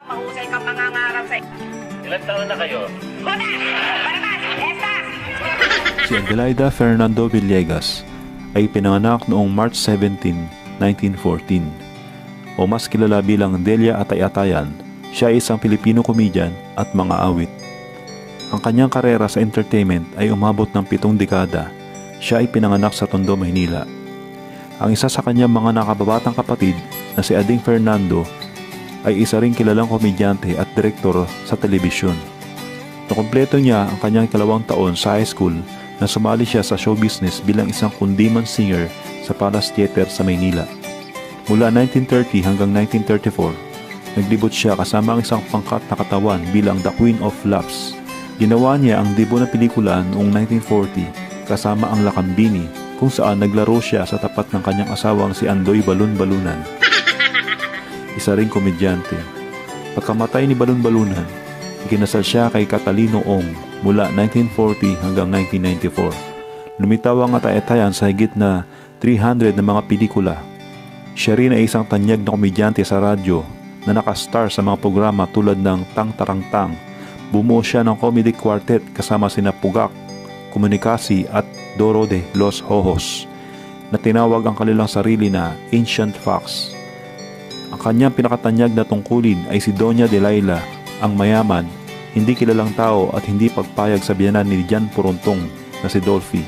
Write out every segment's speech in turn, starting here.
Mahusay kang mangangarap sa... Ilan taon na kayo? Una! Barabas! Estas! Si Adelaida Fernando Villegas ay pinanganak noong March 17, 1914. O mas kilala bilang Delia Atay-Atayan, siya ay isang Pilipino komedyan at mga awit. Ang kanyang karera sa entertainment ay umabot ng 7 dekada. Siya ay pinanganak sa Tondo, Maynila. Ang isa sa kanyang mga nakababatang kapatid na si Ading Fernando ay isa ring kilalang komedyante at direktor sa telebisyon. Nakumpleto niya ang kanyang 2 taon sa high school na sumali siya sa show business bilang isang kundiman singer sa Palace Theater sa Maynila. Mula 1930 hanggang 1934, naglibot siya kasama ang isang pangkat na katawan bilang The Queen of Laughs. Ginawa niya ang debut na pelikula noong 1940 kasama ang Lakambini, kung saan naglaro siya sa tapat ng kanyang asawang si Andoy Balon-Balunan. Isa ring komedyante. Pagkamatay ni Balon-Balunan, ikinasal siya kay Catalino Ong mula 1940 hanggang 1994. Lumitaw ang Atay-Atayan sa higit na 300 na mga pelikula. Siya rin ay isang tanyag na komedyante sa radyo na nakastar sa mga programa tulad ng Tang Tarang Tang. Bumuo siya ng comedy quartet kasama sina Pugak, Komunikasi at Doro de los Hojos, na tinawag ang kanilang sarili na Ancient Fox. Ang kanyang pinakatanyag na tungkulin ay si Doña Delilah, ang mayaman, hindi kilalang tao at hindi pagpayag sa biyanan ni Jan Puruntong na si Dolphy.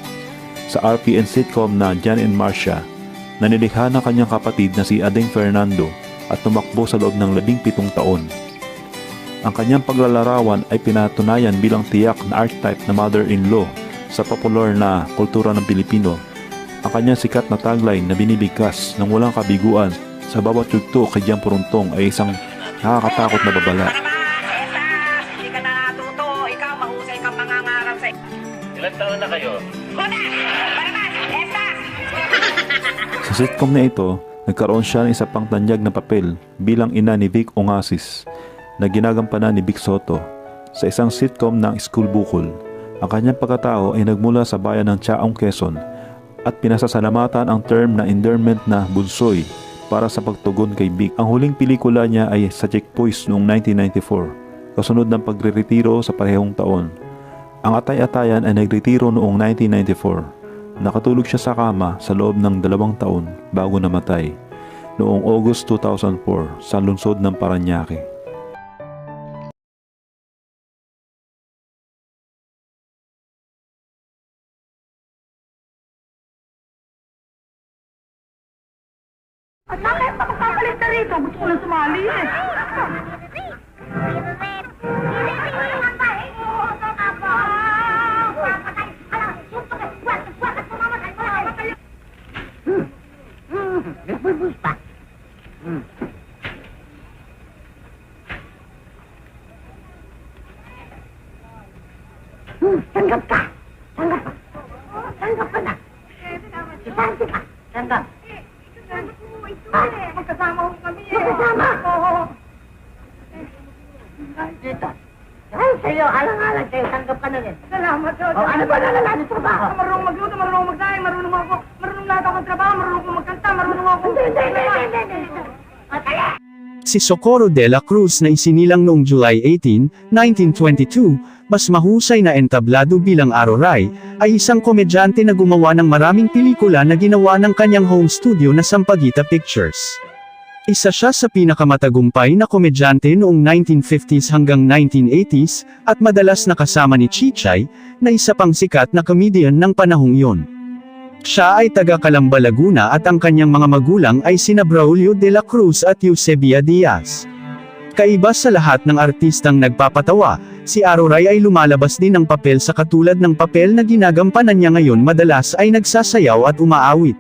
Sa RPN sitcom na Jan and Marcia, na nilikha ng kanyang kapatid na si Ading Fernando at tumakbo sa loob ng 17 taon. Ang kanyang paglalarawan ay pinatunayan bilang tiyak na archetype na mother-in-law sa popular na kultura ng Pilipino. Ang kanyang sikat na tagline na binibigkas ng walang kabiguan sa bawat yugto kay Jan Puruntong ay isang nakakatakot na babala. Hindi ka natuto. Ikaw, mahusay kang mangangarap sa... Ilan taon na kayo? Una! Barabas! Estas! Sa sitcom na ito, nagkaroon siya ng isa pang tanyag na papel bilang ina ni Vic Ongasis na ginagampanan ni Vic Soto sa isang sitcom ng School Bukol. Ang kanyang pagkatao ay nagmula sa bayan ng Chaong, Quezon at pinasasalamatan ang term na endearment na Bunsoy para sa pagtugon kay Vic. Ang huling pelikula niya ay sa Checkpoints noong 1994, kasunod ng pagreretiro sa parehong taon. Ang Atay-Atayan ay nagretiro noong 1994. Nakatulog siya sa kama sa loob ng 2 taon bago namatay noong August 2004 sa lungsod ng Parañaque. At bakit pa magpapalit na rito? Gusto ko lang sumali eh. Nagbulbus pa. Tanggap ka. Tanggap ka. Tanggap ka na. Isante ka. Tanggap. Magkasama ko kami eh. Magkasama? Oo. Dito. Ay, sa'yo. Alang-alang sa'yo. Tanggap ka na rin. Salamat, Dod. O, ano ba nalalaman sa trabaho? Marunong magluto, marunong magdaing, marunong lahat ako ng trabaho, marunong ko magkanta, marunong ako... Hindi. Kaya. Si Socorro de la Cruz na isinilang noong July 18, 1922, mas mahusay na entablado bilang Aroray, ay isang komedyante na gumawa ng maraming pelikula na ginawa ng kanyang home studio na Sampaguita Pictures. Isa siya sa pinakamatagumpay na komedyante noong 1950s hanggang 1980s, at madalas nakasama ni Chichay, na isa pang sikat na comedian ng panahong iyon. Siya ay taga Calamba, Laguna at ang kanyang mga magulang ay sina Braulio de la Cruz at Eusebia Diaz. Kaiba sa lahat ng artistang nagpapatawa, si Aroray ay lumalabas din ng papel sa katulad ng papel na ginagampanan niya ngayon, madalas ay nagsasayaw at umaawit.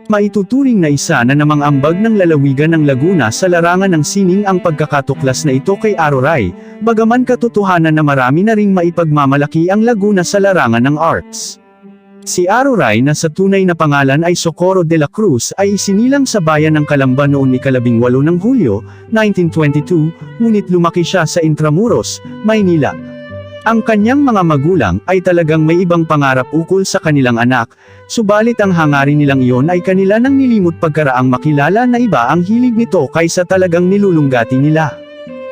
Maituturing na isa na namang ambag ng lalawigan ng Laguna sa larangan ng sining ang pagkakatuklas na ito kay Aroray, bagaman katotohanan na marami na ring maipagmamalaki ang Laguna sa larangan ng arts. Si Aroray na sa tunay na pangalan ay Socorro de la Cruz ay isinilang sa bayan ng Calamba noon 18 ng Hulyo, 1922, ngunit lumaki siya sa Intramuros, Maynila. Ang kanyang mga magulang ay talagang may ibang pangarap ukol sa kanilang anak, subalit ang hangarin nilang iyon ay kanila nang nilimot pagkaraang makilala na iba ang hilig nito kaysa talagang nilulunggati nila.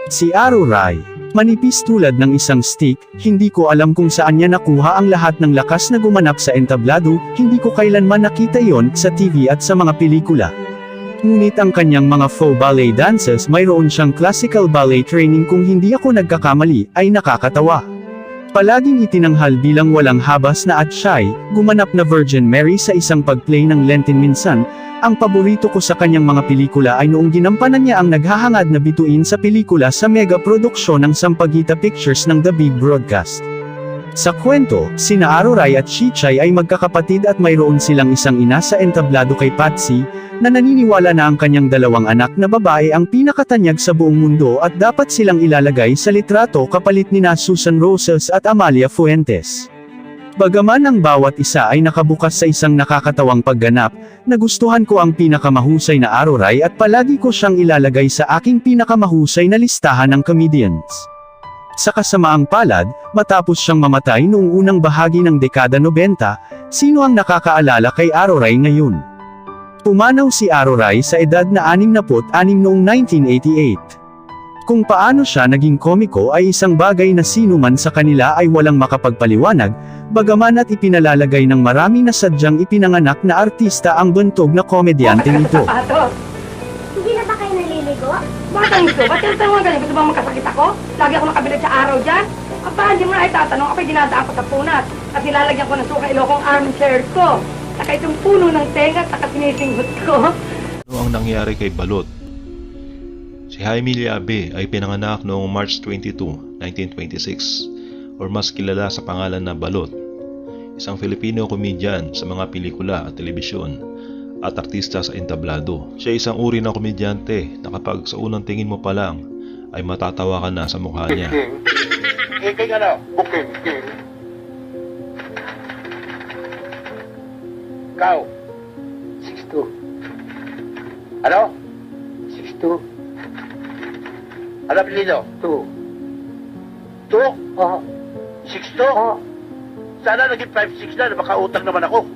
Si Aruray, manipis tulad ng isang stick, hindi ko alam kung saan niya nakuha ang lahat ng lakas na gumanap sa entablado, hindi ko kailanman nakita iyon sa TV at sa mga pelikula. Ngunit ang kanyang mga faux ballet dances mayroon siyang classical ballet training kung hindi ako nagkakamali, ay nakakatawa. Palaging itinanghal bilang walang habas na at shy, gumanap na Virgin Mary sa isang pagplay ng Lenten minsan. Ang paborito ko sa kanyang mga pelikula ay noong ginampanan niya ang naghahangad na bituin sa pelikula sa mega produksyon ng Sampaguita Pictures ng The Big Broadcast. Sa kwento, sina Aruray at Chichay ay magkakapatid at mayroon silang isang ina sa entablado kay Patsy, na naniniwala na ang kanyang dalawang anak na babae ang pinakatanyag sa buong mundo at dapat silang ilalagay sa litrato kapalit nina Susan Rosas at Amalia Fuentes. Bagaman ang bawat isa ay nakabukas sa isang nakakatawang pagganap, nagustuhan ko ang pinakamahusay na Aruray at palagi ko siyang ilalagay sa aking pinakamahusay na listahan ng comedians. Sa kasamaang palad, matapos siyang mamatay noong unang bahagi ng dekada 90, sino ang nakakaalala kay Aruray ngayon? Pumanaw si Aruray sa edad na 66 noong 1988. Kung paano siya naging komiko ay isang bagay na sino man sa kanila ay walang makapagpaliwanag, bagaman at ipinalalagay ng marami na sadyang ipinanganak na artista ang buntog na komedyanteng ito. Sapatos. Hindi na ba kayo naliligo? Batang ito, ba't yung tanong ganyan? Gusto bang magkasakit ako? Lagi ako nakabilad sa araw dyan? Aba, hindi mo na itatanong. Ako'y dinadaan ko sa punat. At nilalagyan ko ng suka ilokong armchair ko. Saka itong puno ng tenga at saka sinisinghot ko. Ano ang nangyari kay Balot? Si Jaime Liabe ay pinanganak noong March 22, 1926, or mas kilala sa pangalan na Balot. Isang Filipino komedyan sa mga pelikula at telebisyon at artista sa entablado. Siya isang uri ng komedyante na kapag sa unang tingin mo pa lang ay matatawa ka na sa mukha niya. King ano? Booking. Ikaw? 6'2". Ano? 6'2". Ano apelido? 2. 2? Oo. 6'2"? Oo. Sana naging 5'6" na, baka utang naman ako.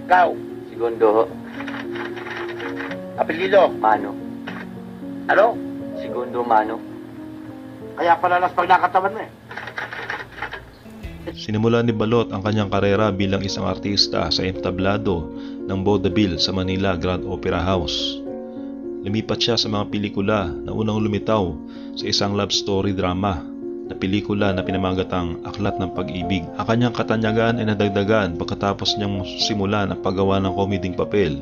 Ikaw? Segundo. Apelido? Mano. Ano? Segundo Mano. Kaya palalas pag nakatawan mo eh. Sinimula ni Balot ang kanyang karera bilang isang artista sa entablado ng vaudeville sa Manila Grand Opera House. Lumipat siya sa mga pelikula na unang lumitaw sa isang love story drama na pelikula na pinamagatang Aklat ng Pag-ibig. Ang kanyang katanyagan ay nadagdagan pagkatapos niyang simulan ang paggawa ng komeding papel.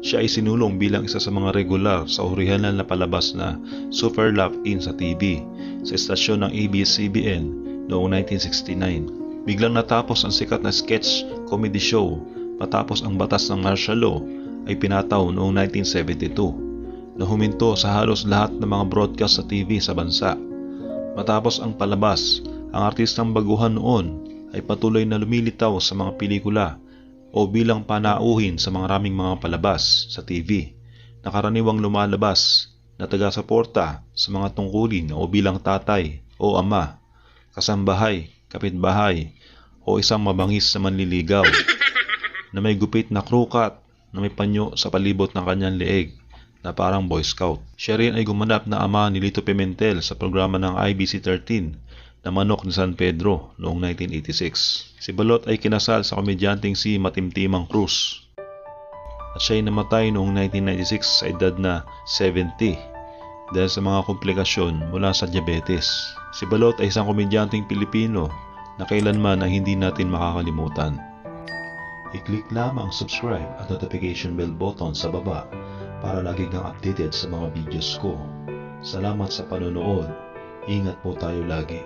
Siya ay sinulong bilang isa sa mga regular sa orihinal na palabas na Super Love In sa TV sa estasyon ng ABS-CBN noong 1969. Biglang natapos ang sikat na sketch comedy show matapos ang batas ng martial law ay pinataw noong 1972 na huminto sa halos lahat ng mga broadcast sa TV sa bansa. Matapos ang palabas, ang artistang baguhan noon ay patuloy na lumilitaw sa mga pelikula o bilang panauhin sa maraming mga palabas sa TV na karaniwang lumalabas na taga-suporta sa mga tungkulin o bilang tatay o ama, kasambahay, kapitbahay o isang mabangis na manliligaw na may gupit na krukat na may panyo sa palibot ng kanyang leeg na parang Boy Scout. Siya rin ay gumanap na ama ni Lito Pimentel sa programa ng IBC13 na Manok ni San Pedro noong 1986. Si Balot ay kinasal sa komedyanteng si Matimtimang Cruz at siya ay namatay noong 1996 sa edad na 70 dahil sa mga komplikasyon mula sa diabetes. Si Balot ay isang komedyanteng Pilipino na kailanman ay hindi natin makakalimutan. I-click lamang subscribe at notification bell button sa baba para lagi kang updated sa mga videos ko. Salamat sa panonood. Ingat po tayo lagi.